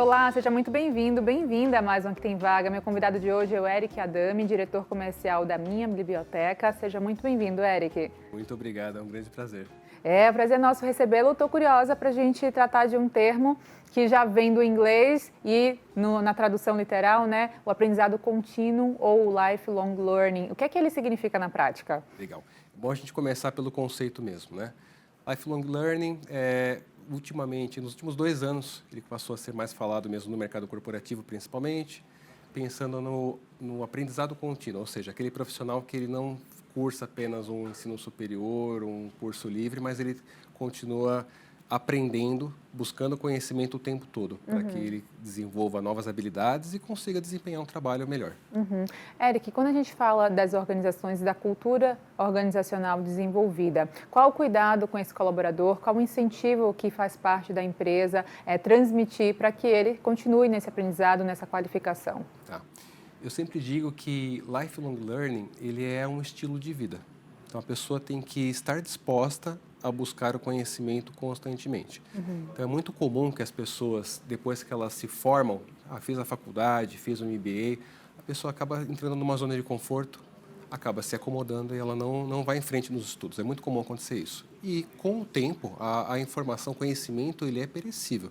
Olá, seja muito bem-vindo, bem-vinda a mais um Que Tem Vaga. Meu convidado de hoje é o Eric Adami, diretor comercial da Minha Biblioteca. Seja muito bem-vindo, Eric. Muito obrigado, é um grande prazer. É prazer nosso recebê-lo. Estou curiosa para a gente tratar de um termo que já vem do inglês e na tradução literal, né, o aprendizado contínuo ou lifelong learning. O que é que ele significa na prática? Legal. É bom a gente começar pelo conceito mesmo, né? Lifelong Learning, ultimamente, nos últimos 2 anos, ele passou a ser mais falado mesmo no mercado corporativo, principalmente, pensando no aprendizado contínuo, ou seja, aquele profissional que ele não cursa apenas um ensino superior, um curso livre, mas ele continua aprendendo, buscando conhecimento o tempo todo, para que ele desenvolva novas habilidades e consiga desempenhar um trabalho melhor. Eric, quando a gente fala das organizações e da cultura organizacional desenvolvida, qual o cuidado com esse colaborador, qual o incentivo que faz parte da empresa transmitir para que ele continue nesse aprendizado, nessa qualificação? Tá. Eu sempre digo que lifelong learning, ele é um estilo de vida. Então, a pessoa tem que estar disposta a buscar o conhecimento constantemente. Então, é muito comum que as pessoas, depois que elas se formam, fiz a faculdade, fiz um MBA, a pessoa acaba entrando numa zona de conforto, acaba se acomodando e ela não vai em frente nos estudos. É muito comum acontecer isso. E, com o tempo, a informação, o conhecimento, ele é perecível.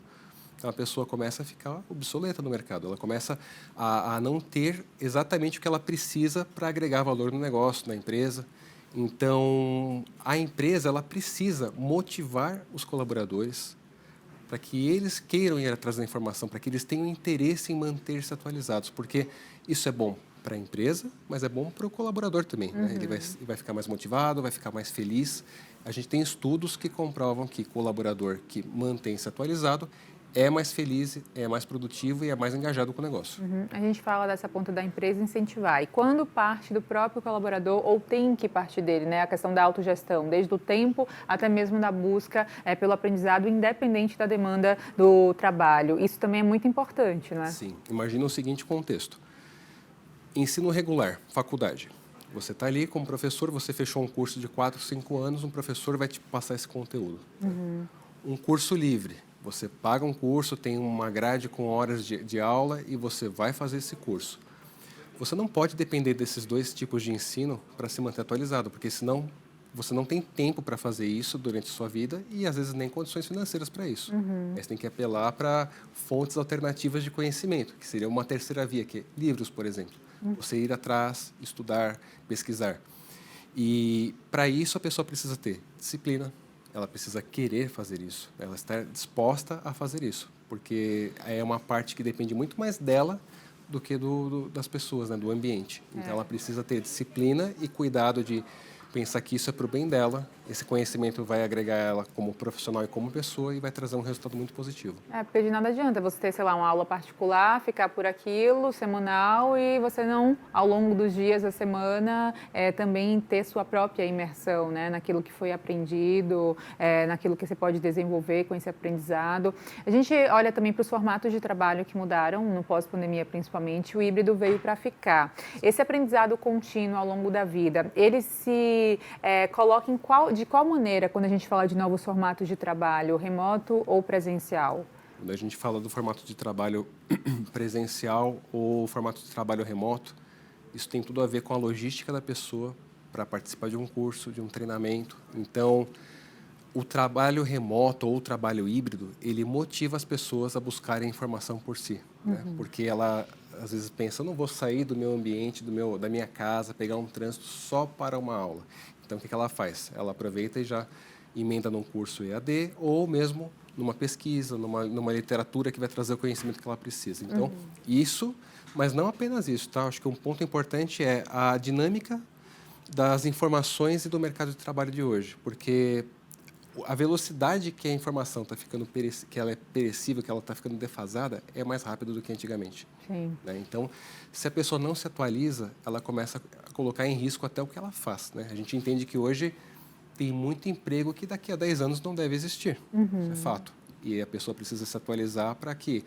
Então, a pessoa começa a ficar obsoleta no mercado, ela começa a não ter exatamente o que ela precisa para agregar valor no negócio, na empresa. Então, a empresa ela precisa motivar os colaboradores para que eles queiram ir atrás da informação, para que eles tenham interesse em manter-se atualizados, porque isso é bom para a empresa, mas é bom para o colaborador também, né? Ele vai ficar mais motivado, vai ficar mais feliz. A gente tem estudos que comprovam que colaborador que mantém-se atualizado é mais feliz, é mais produtivo e é mais engajado com o negócio. A gente fala dessa ponta da empresa incentivar. E quando parte do próprio colaborador, ou tem que partir dele, né? A questão da autogestão, desde o tempo até mesmo da busca pelo aprendizado, independente da demanda do trabalho. Isso também é muito importante, não é? Sim. Imagina o seguinte contexto. Ensino regular, faculdade. Você está ali como professor, você fechou um curso de 4, 5 anos, um professor vai te passar esse conteúdo. Um curso livre. Você paga um curso, tem uma grade com horas de aula e você vai fazer esse curso. Você não pode depender desses dois tipos de ensino para se manter atualizado, porque senão você não tem tempo para fazer isso durante a sua vida e às vezes nem condições financeiras para isso. Aí você tem que apelar para fontes alternativas de conhecimento, que seria uma terceira via, que é livros, por exemplo. Você ir atrás, estudar, pesquisar. E para isso a pessoa precisa ter disciplina, ela precisa querer fazer isso, ela está disposta a fazer isso, porque é uma parte que depende muito mais dela do que das pessoas, né, do ambiente. Então, ela precisa ter disciplina e cuidado de pensar que isso é para o bem dela, esse conhecimento vai agregar ela como profissional e como pessoa e vai trazer um resultado muito positivo. Porque de nada adianta você ter, sei lá, uma aula particular, ficar por aquilo, semanal, e você não, ao longo dos dias da semana, também ter sua própria imersão, né, naquilo que foi aprendido, naquilo que você pode desenvolver com esse aprendizado. A gente olha também para os formatos de trabalho que mudaram, no pós-pandemia principalmente, o híbrido veio para ficar. Esse aprendizado contínuo ao longo da vida, ele se coloca de qual maneira, quando a gente fala de novos formatos de trabalho, remoto ou presencial? Quando a gente fala do formato de trabalho presencial ou formato de trabalho remoto, isso tem tudo a ver com a logística da pessoa para participar de um curso, de um treinamento. Então, o trabalho remoto ou o trabalho híbrido, ele motiva as pessoas a buscarem informação por si, né? Porque ela, às vezes, pensa, eu não vou sair do meu ambiente, da minha casa, pegar um trânsito só para uma aula. Então, o que ela faz? Ela aproveita e já emenda num curso EAD ou mesmo numa pesquisa, numa literatura que vai trazer o conhecimento que ela precisa. Então, isso, mas não apenas isso, tá? Acho que um ponto importante é a dinâmica das informações e do mercado de trabalho de hoje, porque a velocidade que a informação está ficando que ela é perecível, que ela está ficando defasada, é mais rápida do que antigamente. Sim. Né? Então, se a pessoa não se atualiza, ela começa a colocar em risco até o que ela faz. Né? A gente entende que hoje tem muito emprego que daqui a 10 anos não deve existir. Isso é fato. E a pessoa precisa se atualizar para que,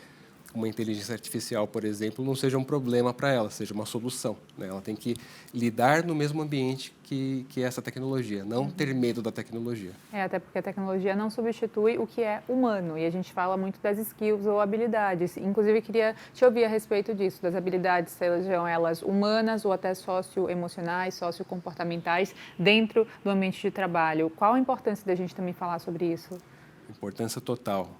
uma inteligência artificial, por exemplo, não seja um problema para ela, seja uma solução, né? Ela tem que lidar no mesmo ambiente que essa tecnologia, não ter medo da tecnologia. Até porque a tecnologia não substitui o que é humano e a gente fala muito das skills ou habilidades. Inclusive, queria te ouvir a respeito disso, das habilidades, sejam elas humanas ou até socioemocionais, sociocomportamentais, dentro do ambiente de trabalho. Qual a importância da gente também falar sobre isso? Importância total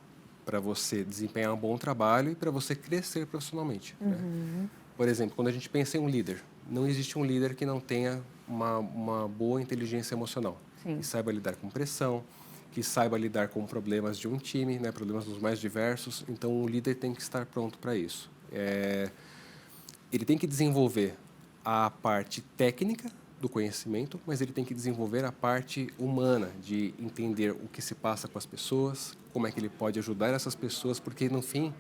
para você desempenhar um bom trabalho e para você crescer profissionalmente. Né? Por exemplo, quando a gente pensa em um líder, não existe um líder que não tenha uma boa inteligência emocional. Sim. Que saiba lidar com pressão, que saiba lidar com problemas de um time, né, problemas dos mais diversos. Então, o líder tem que estar pronto para isso. Ele tem que desenvolver a parte técnica do conhecimento, mas ele tem que desenvolver a parte humana, de entender o que se passa com as pessoas, como é que ele pode ajudar essas pessoas, porque, no fim,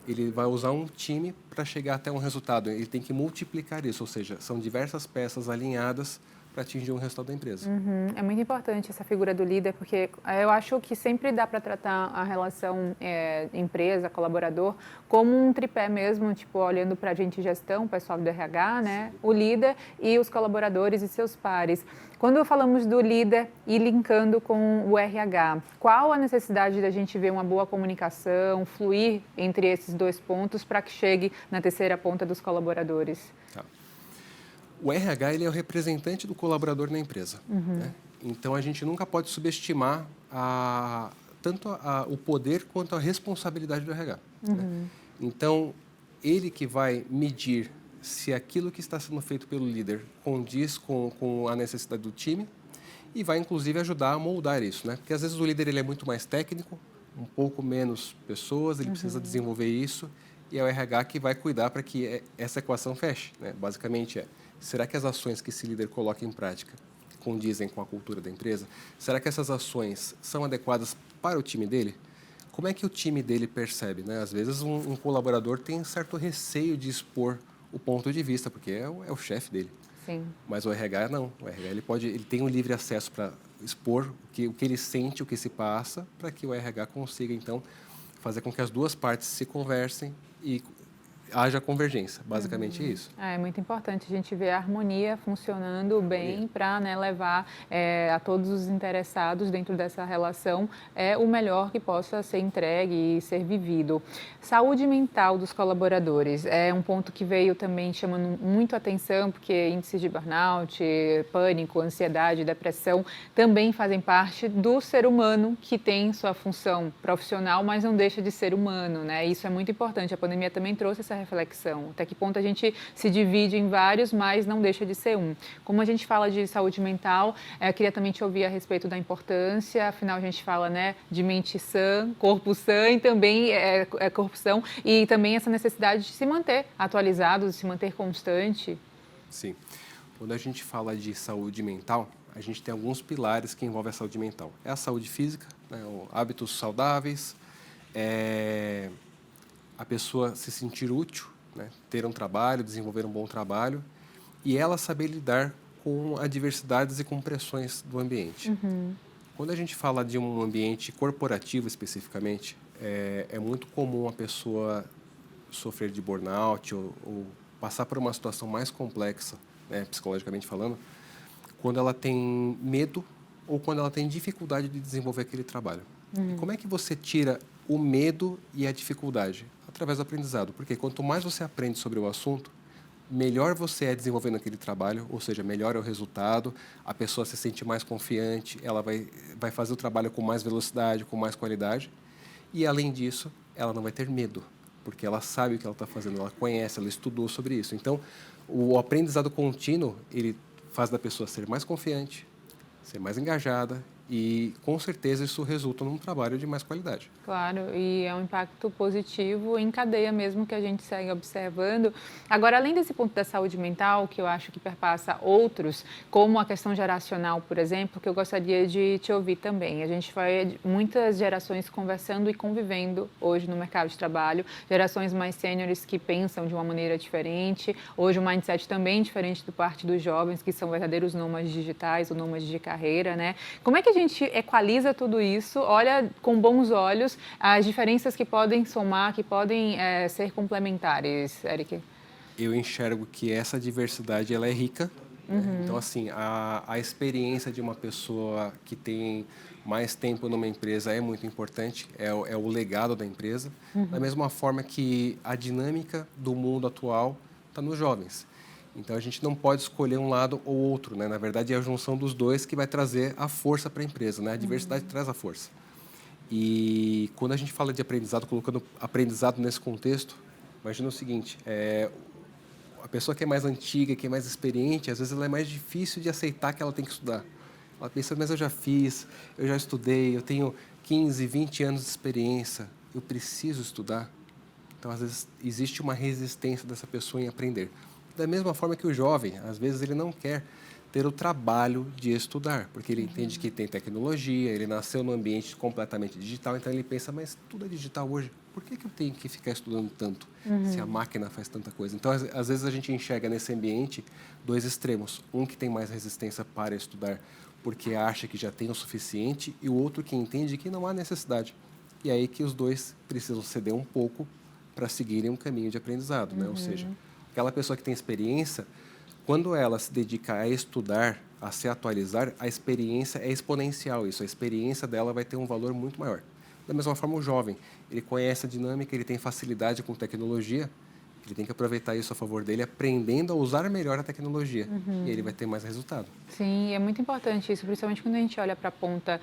ele vai usar um time para chegar até um resultado. Ele tem que multiplicar isso, ou seja, são diversas peças alinhadas para atingir um resultado da empresa. É muito importante essa figura do líder, porque eu acho que sempre dá para tratar a relação empresa, colaborador, como um tripé mesmo, tipo, olhando para a gente gestão, o pessoal do RH, né? O líder e os colaboradores e seus pares. Quando falamos do líder e linkando com o RH, qual a necessidade da gente ver uma boa comunicação, fluir entre esses dois pontos para que chegue na terceira ponta dos colaboradores? Tá. O RH ele é o representante do colaborador na empresa. Né? Então, a gente nunca pode subestimar tanto o poder quanto a responsabilidade do RH. Né? Então, ele que vai medir se aquilo que está sendo feito pelo líder condiz com a necessidade do time e vai, inclusive, ajudar a moldar isso. Né? Porque, às vezes, o líder ele é muito mais técnico, um pouco menos pessoas, ele precisa desenvolver isso e é o RH que vai cuidar para que essa equação feche. Né? Basicamente, será que as ações que esse líder coloca em prática condizem com a cultura da empresa? Será que essas ações são adequadas para o time dele? Como é que o time dele percebe? Né? Às vezes, um colaborador tem um certo receio de expor o ponto de vista, porque é o chefe dele. Sim. Mas o RH não. O RH ele tem um livre acesso para expor o que ele sente, o que se passa, para que o RH consiga, então, fazer com que as duas partes se conversem e haja convergência, basicamente isso. É muito importante a gente ver a harmonia funcionando bem para levar a todos os interessados dentro dessa relação o melhor que possa ser entregue e ser vivido. Saúde mental dos colaboradores é um ponto que veio também chamando muito atenção, porque índices de burnout, pânico, ansiedade, depressão também fazem parte do ser humano que tem sua função profissional, mas não deixa de ser humano, né? Isso é muito importante. A pandemia também trouxe essa reflexão. Até que ponto a gente se divide em vários, mas não deixa de ser um. Como a gente fala de saúde mental, eu queria também te ouvir a respeito da importância. Afinal, a gente fala, né, de mente sã, corpo sã e também corpo são e também essa necessidade de se manter atualizado, de se manter constante. Sim. Quando a gente fala de saúde mental, a gente tem alguns pilares que envolvem a saúde mental. É a saúde física, né, hábitos saudáveis, a pessoa se sentir útil, né, ter um trabalho, desenvolver um bom trabalho e ela saber lidar com adversidades e com pressões do ambiente. Quando a gente fala de um ambiente corporativo especificamente, é muito comum a pessoa sofrer de burnout ou passar por uma situação mais complexa, né, psicologicamente falando, quando ela tem medo ou quando ela tem dificuldade de desenvolver aquele trabalho. E como é que você tira o medo e a dificuldade? Através do aprendizado, porque quanto mais você aprende sobre o assunto, melhor você é desenvolvendo aquele trabalho, ou seja, melhor é o resultado, a pessoa se sente mais confiante, ela vai fazer o trabalho com mais velocidade, com mais qualidade, e além disso, ela não vai ter medo, porque ela sabe o que ela está fazendo, ela conhece, ela estudou sobre isso. Então, o aprendizado contínuo, ele faz da pessoa ser mais confiante, ser mais engajada e, com certeza, isso resulta num trabalho de mais qualidade. Claro, e é um impacto positivo em cadeia mesmo que a gente segue observando. Agora, além desse ponto da saúde mental, que eu acho que perpassa outros, como a questão geracional, por exemplo, que eu gostaria de te ouvir também. A gente vai muitas gerações conversando e convivendo hoje no mercado de trabalho, gerações mais sêniores que pensam de uma maneira diferente, hoje o mindset também diferente do parte dos jovens, que são verdadeiros nômades digitais ou nômades de carreira, né? Como é que a gente equaliza tudo isso, olha com bons olhos as diferenças que podem somar, que podem ser complementares, Eric? Eu enxergo que essa diversidade ela é rica. Né? Então, assim, a experiência de uma pessoa que tem mais tempo numa empresa é muito importante, é o legado da empresa. Da mesma forma que a dinâmica do mundo atual está nos jovens. Então, a gente não pode escolher um lado ou outro. Né? Na verdade, é a junção dos dois que vai trazer a força para a empresa. Né? A diversidade traz a força. E quando a gente fala de aprendizado, colocando aprendizado nesse contexto, imagina o seguinte, a pessoa que é mais antiga, que é mais experiente, às vezes ela é mais difícil de aceitar que ela tem que estudar. Ela pensa, mas eu já fiz, eu já estudei, eu tenho 15, 20 anos de experiência, eu preciso estudar. Então, às vezes, existe uma resistência dessa pessoa em aprender. Da mesma forma que o jovem, às vezes, ele não quer ter o trabalho de estudar, porque ele entende que tem tecnologia, ele nasceu num ambiente completamente digital, então ele pensa, mas tudo é digital hoje, por que eu tenho que ficar estudando tanto, se a máquina faz tanta coisa? Então, às vezes, a gente enxerga nesse ambiente dois extremos, um que tem mais resistência para estudar, porque acha que já tem o suficiente, e o outro que entende que não há necessidade. E é aí que os dois precisam ceder um pouco para seguirem um caminho de aprendizado, né? Ou seja, aquela pessoa que tem experiência, quando ela se dedica a estudar, a se atualizar, a experiência é exponencial. Isso, a experiência dela vai ter um valor muito maior. Da mesma forma, o jovem, ele conhece a dinâmica, ele tem facilidade com tecnologia, ele tem que aproveitar isso a favor dele, aprendendo a usar melhor a tecnologia. E ele vai ter mais resultado. Sim, é muito importante isso, principalmente quando a gente olha para a ponta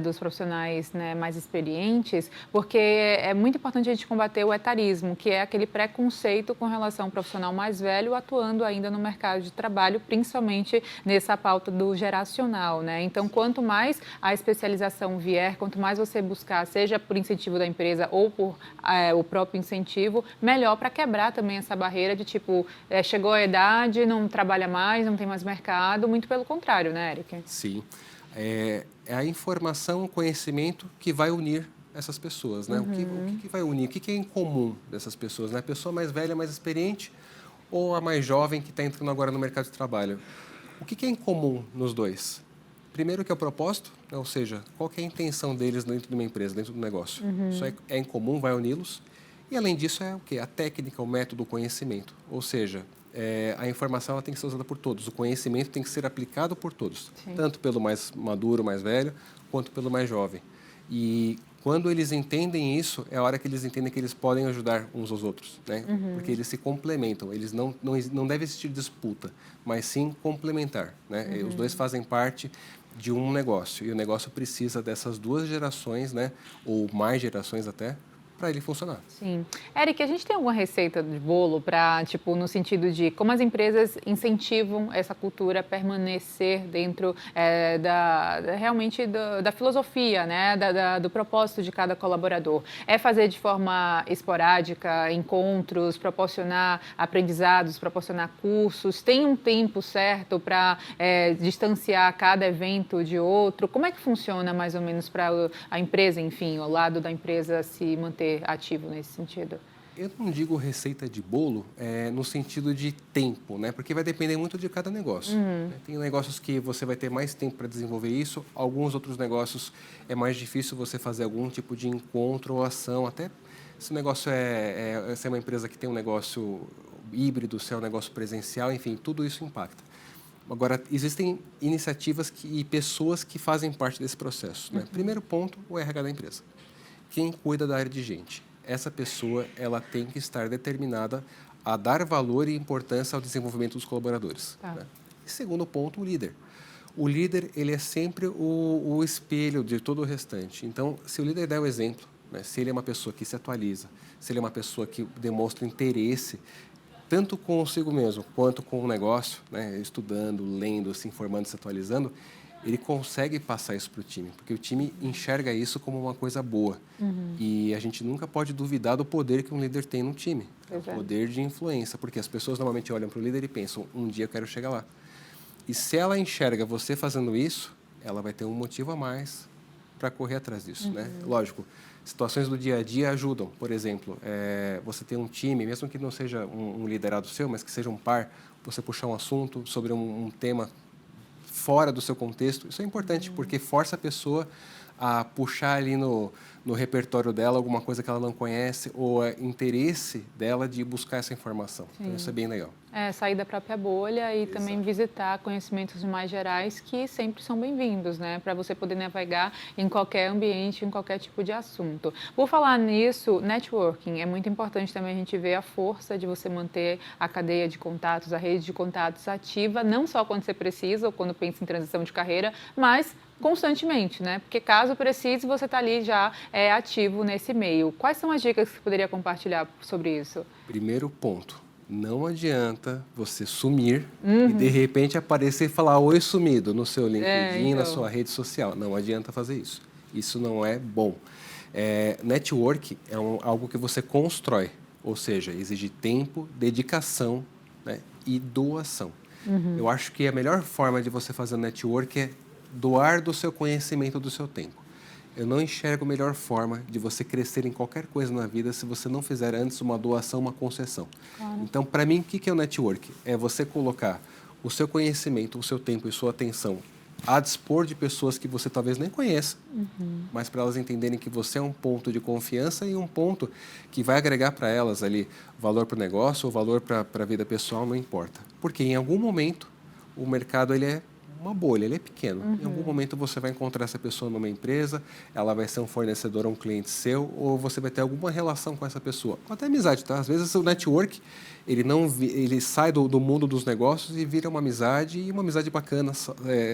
dos profissionais, né, mais experientes, porque é muito importante a gente combater o etarismo, que é aquele preconceito com relação ao profissional mais velho atuando ainda no mercado de trabalho, principalmente nessa pauta do geracional, né? Então, quanto mais a especialização vier, quanto mais você buscar, seja por incentivo da empresa ou por o próprio incentivo, melhor para quebrar também essa barreira de tipo, chegou a idade, não trabalha mais, não tem mais mercado, muito pelo contrário, né, Eric? Sim. É a informação, o conhecimento que vai unir essas pessoas, né? O que vai unir? O que é em comum dessas pessoas, né? A pessoa mais velha, mais experiente ou a mais jovem que está entrando agora no mercado de trabalho? O que é em comum nos dois? Primeiro que é o propósito, né? Ou seja, qual que é a intenção deles dentro de uma empresa, dentro do negócio. Isso é em comum, vai uni-los. E, além disso, é o quê? A técnica, o método, o conhecimento. Ou seja, a informação ela tem que ser usada por todos. O conhecimento tem que ser aplicado por todos. Sim. Tanto pelo mais maduro, mais velho, quanto pelo mais jovem. E quando eles entendem isso, é a hora que eles entendem que eles podem ajudar uns aos outros. Né? Porque eles se complementam. Eles não deve existir disputa, mas sim complementar. Né? Os dois fazem parte de um negócio. E o negócio precisa dessas duas gerações, né? Ou mais gerações até, para ele funcionar. Sim. Eric, a gente tem alguma receita de bolo para, tipo, no sentido de como as empresas incentivam essa cultura a permanecer dentro realmente da filosofia, né, do propósito de cada colaborador? É fazer de forma esporádica, encontros, proporcionar aprendizados, proporcionar cursos? Tem um tempo certo para distanciar cada evento de outro? Como é que funciona mais ou menos para a empresa, enfim, o lado da empresa se manter ativo nesse sentido? Eu não digo receita de bolo no sentido de tempo, né? Porque vai depender muito de cada negócio. Né? Tem negócios que você vai ter mais tempo para desenvolver isso, alguns outros negócios é mais difícil você fazer algum tipo de encontro ou ação, até se o negócio se é uma empresa que tem um negócio híbrido, se é um negócio presencial, enfim, tudo isso impacta. Agora, existem iniciativas e pessoas que fazem parte desse processo. Né? Primeiro ponto, o RH da empresa. Quem cuida da área de gente? Essa pessoa ela tem que estar determinada a dar valor e importância ao desenvolvimento dos colaboradores. Tá. Né? E segundo ponto, o líder. O líder ele é sempre o espelho de todo o restante. Então, se o líder der o exemplo, né, se ele é uma pessoa que se atualiza, se ele é uma pessoa que demonstra interesse, tanto consigo mesmo quanto com o negócio, né, estudando, lendo, se informando, se atualizando, ele consegue passar isso para o time, porque o time enxerga isso como uma coisa boa. E a gente nunca pode duvidar do poder que um líder tem no time, o poder de influência, porque as pessoas normalmente olham para o líder e pensam, um dia eu quero chegar lá. E se ela enxerga você fazendo isso, ela vai ter um motivo a mais para correr atrás disso. Né? Lógico, situações do dia a dia ajudam. Por exemplo, você ter um time, mesmo que não seja um liderado seu, mas que seja um par, você puxar um assunto sobre um tema fora do seu contexto, isso é importante, porque força a pessoa a puxar ali no repertório dela alguma coisa que ela não conhece ou é interesse dela de buscar essa informação. Então, isso é bem legal. Sair da própria bolha e também visitar conhecimentos mais gerais que sempre são bem-vindos, né? Para você poder navegar em qualquer ambiente, em qualquer tipo de assunto. Por falar nisso, networking, é muito importante também a gente ver a força de você manter a cadeia de contatos, a rede de contatos ativa, não só quando você precisa ou quando pensa em transição de carreira, mas constantemente, né? Porque caso precise, você está ali já ativo nesse meio. Quais são as dicas que você poderia compartilhar sobre isso? Primeiro ponto. Não adianta você sumir e de repente aparecer e falar oi sumido no seu LinkedIn, na sua rede social. Não adianta fazer isso. Isso não é bom. Network é algo que você constrói, ou seja, exige tempo, dedicação, né, e doação. Eu acho que a melhor forma de você fazer network é doar do seu conhecimento, do seu tempo. Eu não enxergo a melhor forma de você crescer em qualquer coisa na vida se você não fizer antes uma doação, uma concessão. Claro. Então, para mim, o que é o network? É você colocar o seu conhecimento, o seu tempo e sua atenção a dispor de pessoas que você talvez nem conheça, mas para elas entenderem que você é um ponto de confiança e um ponto que vai agregar para elas ali valor para o negócio ou valor para a vida pessoal, não importa. Porque em algum momento o mercado ele é uma bolha, ele é pequeno. Em algum momento você vai encontrar essa pessoa numa empresa, ela vai ser um fornecedor ou um cliente seu, ou você vai ter alguma relação com essa pessoa. Ou até amizade, tá? Às vezes o network, ele sai do mundo dos negócios e vira uma amizade, e uma amizade bacana,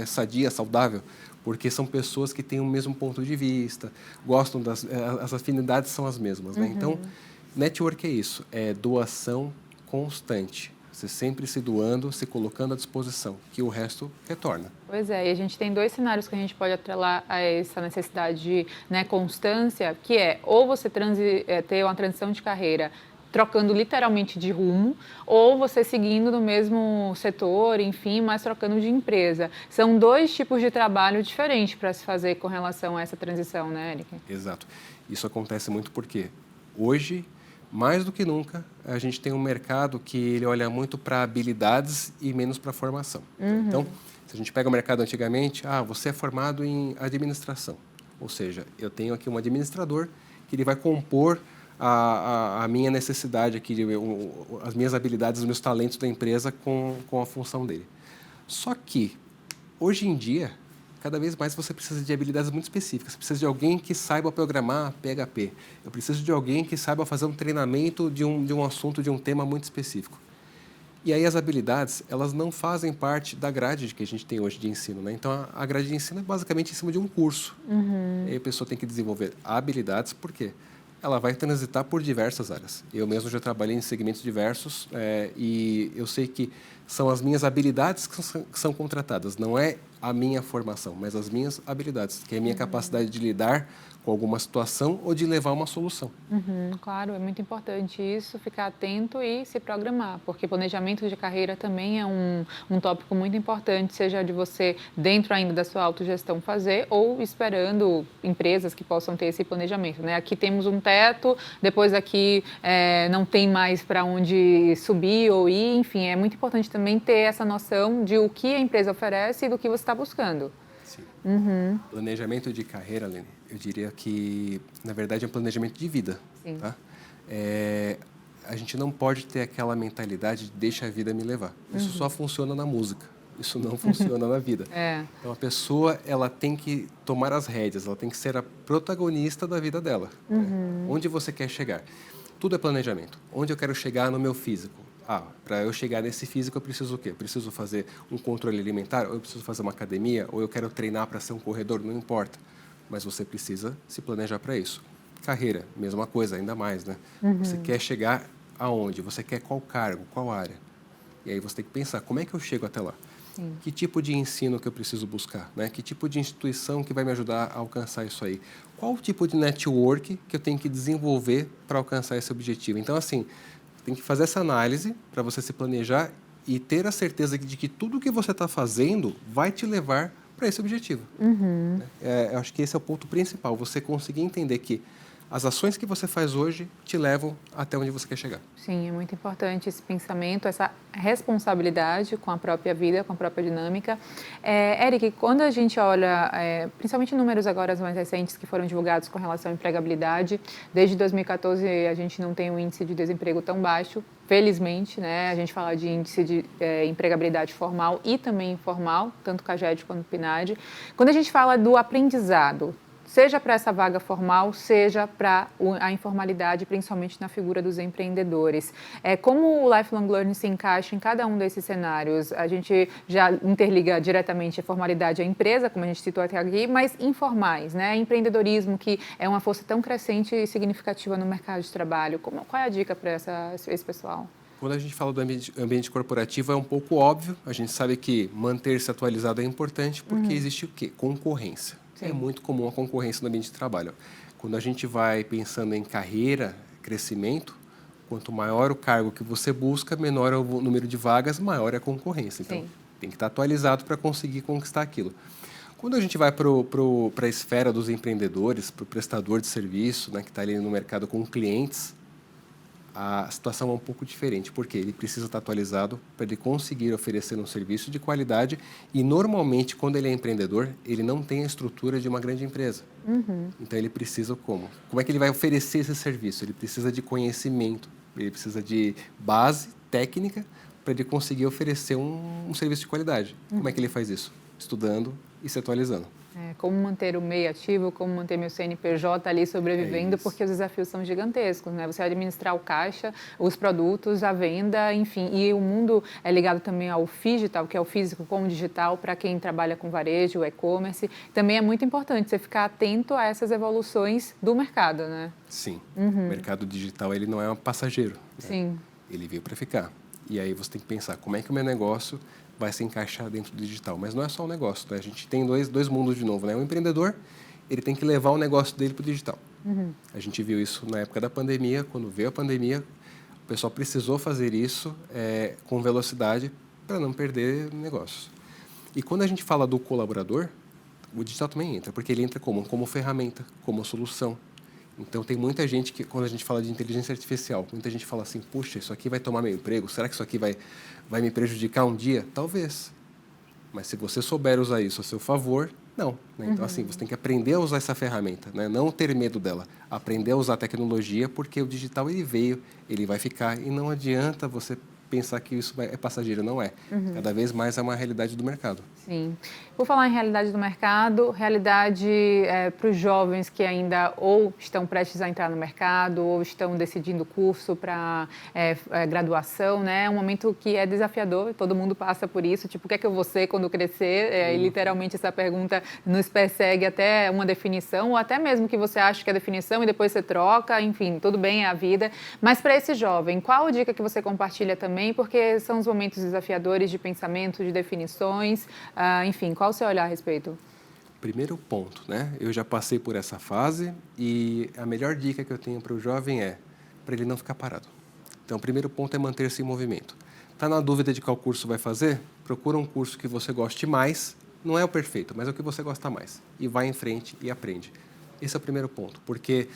sadia, saudável, porque são pessoas que têm o mesmo ponto de vista, gostam as afinidades são as mesmas, né? Então, network é isso, é doação constante. Você sempre se doando, se colocando à disposição, que o resto retorna. Pois é, e a gente tem dois cenários que a gente pode atrelar a essa necessidade de, né, constância, que é ou você ter uma transição de carreira trocando literalmente de rumo, ou você seguindo no mesmo setor, enfim, mas trocando de empresa. São dois tipos de trabalho diferentes para se fazer com relação a essa transição, né, Eric? Exato. Isso acontece muito porque hoje, mais do que nunca, a gente tem um mercado que ele olha muito para habilidades e menos para formação. Então, se a gente pega o mercado antigamente, você é formado em administração. Ou seja, eu tenho aqui um administrador que ele vai compor a minha necessidade aqui, as minhas habilidades, os meus talentos da empresa com a função dele. Só que, hoje em dia, cada vez mais você precisa de habilidades muito específicas. Você precisa de alguém que saiba programar PHP. Eu preciso de alguém que saiba fazer um treinamento de um assunto, de um tema muito específico. E aí as habilidades, elas não fazem parte da grade que a gente tem hoje de ensino, né? Então, a grade de ensino é basicamente em cima de um curso. E aí a pessoa tem que desenvolver habilidades, por quê? Ela vai transitar por diversas áreas. Eu mesmo já trabalhei em segmentos diversos e eu sei que são as minhas habilidades que são contratadas. Não é a minha formação, mas as minhas habilidades, que é a minha capacidade de lidar com alguma situação ou de levar uma solução. Claro, é muito importante isso, ficar atento e se programar, porque planejamento de carreira também é um tópico muito importante, seja de você, dentro ainda da sua autogestão, fazer ou esperando empresas que possam ter esse planejamento, né? Aqui temos um teto, depois aqui não tem mais para onde subir ou ir, enfim, é muito importante também ter essa noção de o que a empresa oferece e do que você está buscando. Sim. Planejamento de carreira, Lene, eu diria que, na verdade, é um planejamento de vida. Sim. Tá? A gente não pode ter aquela mentalidade de deixa a vida me levar. Isso só funciona na música. Isso não funciona na vida. Então, a pessoa ela tem que tomar as rédeas, ela tem que ser a protagonista da vida dela. Né? Onde você quer chegar? Tudo é planejamento. Onde eu quero chegar no meu físico? Para eu chegar nesse físico, eu preciso o quê? Eu preciso fazer um controle alimentar, ou eu preciso fazer uma academia, ou eu quero treinar para ser um corredor, não importa. Mas você precisa se planejar para isso. Carreira, mesma coisa, ainda mais, né? Você quer chegar aonde? Você quer qual cargo, qual área? E aí você tem que pensar, como é que eu chego até lá? Sim. Que tipo de ensino que eu preciso buscar? Né? Que tipo de instituição que vai me ajudar a alcançar isso aí? Qual o tipo de network que eu tenho que desenvolver para alcançar esse objetivo? Então, assim, tem que fazer essa análise para você se planejar e ter a certeza de que tudo que você está fazendo vai te levar para esse objetivo. Eu acho que esse é o ponto principal, você conseguir entender que as ações que você faz hoje te levam até onde você quer chegar. Sim, é muito importante esse pensamento, essa responsabilidade com a própria vida, com a própria dinâmica. Eric, quando a gente olha, principalmente números agora mais recentes que foram divulgados com relação à empregabilidade, desde 2014 a gente não tem um índice de desemprego tão baixo, felizmente, né? A gente fala de índice de empregabilidade formal e também informal, tanto CAGED quanto PNAD. Quando a gente fala do aprendizado, seja para essa vaga formal, seja para a informalidade, principalmente na figura dos empreendedores. Como o Lifelong Learning se encaixa em cada um desses cenários? A gente já interliga diretamente a formalidade à empresa, como a gente citou até aqui, mas informais, né? Empreendedorismo, que é uma força tão crescente e significativa no mercado de trabalho. Qual é a dica para esse pessoal? Quando a gente fala do ambiente corporativo, é um pouco óbvio. A gente sabe que manter-se atualizado é importante porque existe o quê? Concorrência. Sim. É muito comum a concorrência no ambiente de trabalho. Quando a gente vai pensando em carreira, crescimento, quanto maior o cargo que você busca, menor é o número de vagas, maior é a concorrência. Então, tem que estar atualizado para conseguir conquistar aquilo. Quando a gente vai para a esfera dos empreendedores, para o prestador de serviço, né, que está ali no mercado com clientes, a situação é um pouco diferente, porque ele precisa estar atualizado para ele conseguir oferecer um serviço de qualidade e, normalmente, quando ele é empreendedor, ele não tem a estrutura de uma grande empresa. Então, ele precisa como? Como é que ele vai oferecer esse serviço? Ele precisa de conhecimento, ele precisa de base técnica para ele conseguir oferecer um serviço de qualidade. Como é que ele faz isso? Estudando e se atualizando. Como manter o MEI ativo, como manter meu CNPJ ali sobrevivendo, porque os desafios são gigantescos, né? Você administrar o caixa, os produtos, a venda, enfim. E o mundo é ligado também ao digital, que é o físico com o digital, para quem trabalha com varejo, o e-commerce. Também é muito importante você ficar atento a essas evoluções do mercado, né? Sim. O mercado digital, ele não é um passageiro. Né? Sim. Ele veio para ficar. E aí você tem que pensar, como é que o meu negócio vai se encaixar dentro do digital? Mas não é só um negócio, né? A gente tem dois mundos de novo, né? O empreendedor, ele tem que levar o negócio dele para o digital. A gente viu isso na época da pandemia. Quando veio a pandemia, o pessoal precisou fazer isso com velocidade para não perder negócios. E quando a gente fala do colaborador, o digital também entra, porque ele entra como ferramenta, como solução. Então, tem muita gente que, quando a gente fala de inteligência artificial, muita gente fala assim, puxa, isso aqui vai tomar meu emprego? Será que isso aqui vai me prejudicar um dia? Talvez. Mas se você souber usar isso a seu favor, não. Né? Então, assim, você tem que aprender a usar essa ferramenta, né? Não ter medo dela. Aprender a usar a tecnologia, porque o digital, ele veio, ele vai ficar, e não adianta você pensar que isso é passageiro, não é. Cada vez mais é uma realidade do mercado. Sim. Vou falar em realidade do mercado, realidade para os jovens que ainda ou estão prestes a entrar no mercado ou estão decidindo curso para graduação, né? É um momento que é desafiador, todo mundo passa por isso, tipo, o que é que eu vou ser quando crescer? E literalmente essa pergunta nos persegue até uma definição, ou até mesmo que você acha que é definição e depois você troca, enfim, tudo bem, é a vida. Mas para esse jovem, qual a dica que você compartilha também? Porque são os momentos desafiadores de pensamento, de definições, enfim, qual o seu olhar a respeito? Primeiro ponto, né? Eu já passei por essa fase e a melhor dica que eu tenho para o jovem é para ele não ficar parado. Então, o primeiro ponto é manter-se em movimento. Está na dúvida de qual curso vai fazer? Procura um curso que você goste mais. Não é o perfeito, mas é o que você gosta mais. E vai em frente e aprende. Esse é o primeiro ponto, porque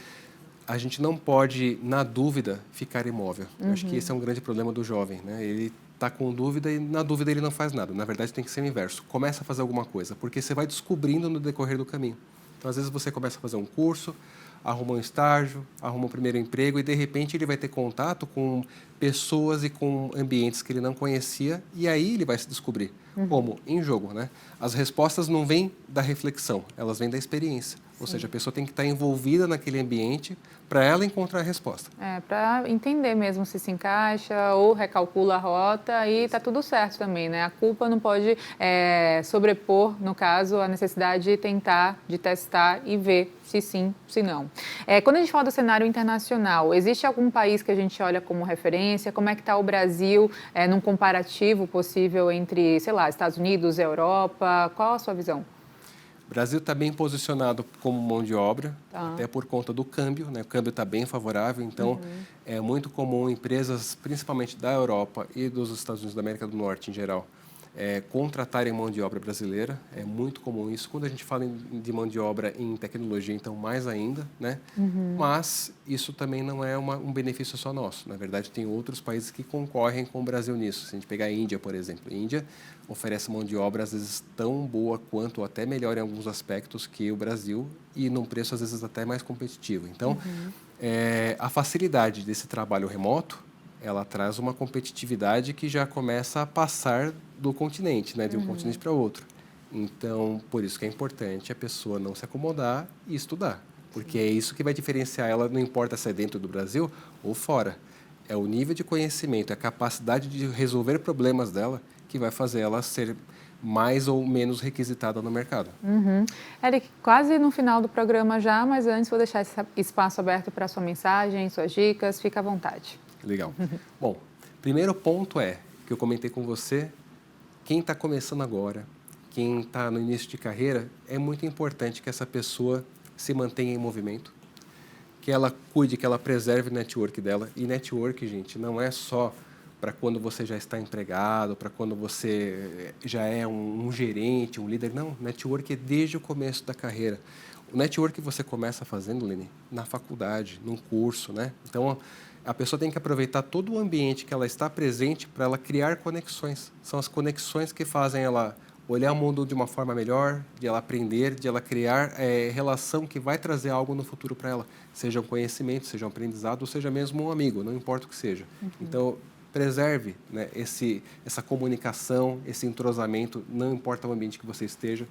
a gente não pode, na dúvida, ficar imóvel. Eu acho que esse é um grande problema do jovem, né? Ele está com dúvida e, na dúvida, ele não faz nada. Na verdade, tem que ser o inverso. Começa a fazer alguma coisa, porque você vai descobrindo no decorrer do caminho. Então, às vezes, você começa a fazer um curso, arruma um estágio, arruma um primeiro emprego e, de repente, ele vai ter contato com pessoas e com ambientes que ele não conhecia e aí ele vai se descobrir. Como? Em jogo, né? As respostas não vêm da reflexão, elas vêm da experiência. Ou seja, a pessoa tem que estar envolvida naquele ambiente para ela encontrar a resposta. Para entender mesmo se encaixa ou recalcula a rota e está tudo certo também, né? A culpa não pode sobrepor, no caso, a necessidade de tentar, de testar e ver se sim, se não. Quando a gente fala do cenário internacional, existe algum país que a gente olha como referência? Como é que está o Brasil num comparativo possível entre, sei lá, Estados Unidos, Europa? Qual a sua visão? O Brasil está bem posicionado como mão de obra, até por conta do câmbio, né? O câmbio está bem favorável, então é muito comum empresas, principalmente da Europa e dos Estados Unidos da América do Norte em geral, contratarem mão de obra brasileira. É muito comum isso. Quando a gente fala de mão de obra em tecnologia, então mais ainda, né? Mas isso também não é um benefício só nosso. Na verdade, tem outros países que concorrem com o Brasil nisso. Se a gente pegar a Índia, por exemplo, a Índia oferece mão de obra às vezes tão boa quanto, ou até melhor em alguns aspectos que o Brasil, e num preço às vezes até mais competitivo. Então, a facilidade desse trabalho remoto, ela traz uma competitividade que já começa a passar do continente, né, de um continente para outro. Então, por isso que é importante a pessoa não se acomodar e estudar, porque é isso que vai diferenciar ela, não importa se é dentro do Brasil ou fora. É o nível de conhecimento, é a capacidade de resolver problemas dela que vai fazer ela ser mais ou menos requisitada no mercado. Eric, quase no final do programa já, mas antes vou deixar esse espaço aberto para sua mensagem, suas dicas, fica à vontade. Legal. Bom, primeiro ponto que eu comentei com você, quem está começando agora, quem está no início de carreira, é muito importante que essa pessoa se mantenha em movimento, que ela cuide, que ela preserve o network dela. E network, gente, não é só para quando você já está empregado, para quando você já é um gerente, um líder. Não, network é desde o começo da carreira. O network que você começa fazendo, Lene, na faculdade, num curso, né? Então, a pessoa tem que aproveitar todo o ambiente que ela está presente para ela criar conexões. São as conexões que fazem ela olhar o mundo de uma forma melhor, de ela aprender, de ela criar relação que vai trazer algo no futuro para ela. Seja um conhecimento, seja um aprendizado, ou seja mesmo um amigo, não importa o que seja. Então, preserve, né, essa comunicação, esse entrosamento, não importa o ambiente que você esteja.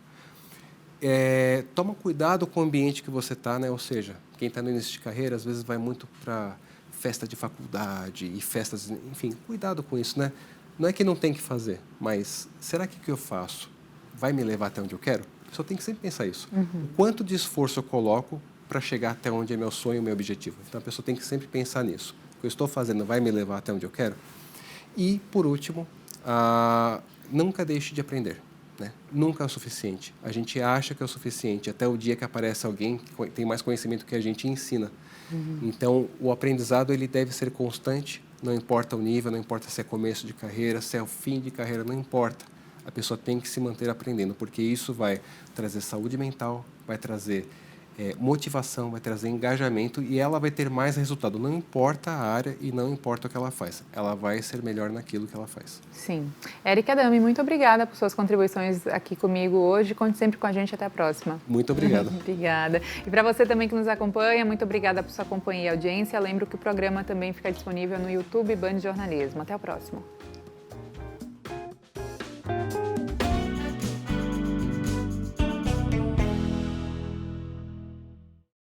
Toma cuidado com o ambiente que você está, né? Ou seja, quem está no início de carreira, às vezes vai muito para festa de faculdade e festas, enfim, cuidado com isso, né? Não é que não tem que fazer, mas será que o que eu faço vai me levar até onde eu quero? Só tem que sempre pensar isso. O quanto de esforço eu coloco para chegar até onde é meu sonho, meu objetivo? Então, a pessoa tem que sempre pensar nisso. O que eu estou fazendo vai me levar até onde eu quero? E, por último, nunca deixe de aprender. Né? Nunca é o suficiente. A gente acha que é o suficiente até o dia que aparece alguém que tem mais conhecimento que a gente e ensina. Então, o aprendizado ele deve ser constante, não importa o nível, não importa se é começo de carreira, se é o fim de carreira, não importa. A pessoa tem que se manter aprendendo, porque isso vai trazer saúde mental, vai trazer motivação, vai trazer engajamento e ela vai ter mais resultado. Não importa a área e não importa o que ela faz. Ela vai ser melhor naquilo que ela faz. Sim. Éric Adami, muito obrigada por suas contribuições aqui comigo hoje. Conte sempre com a gente. Até a próxima. Muito obrigado. Obrigada. E para você também que nos acompanha, muito obrigada por sua companhia e audiência. Lembro que o programa também fica disponível no YouTube Band Jornalismo. Até o próximo.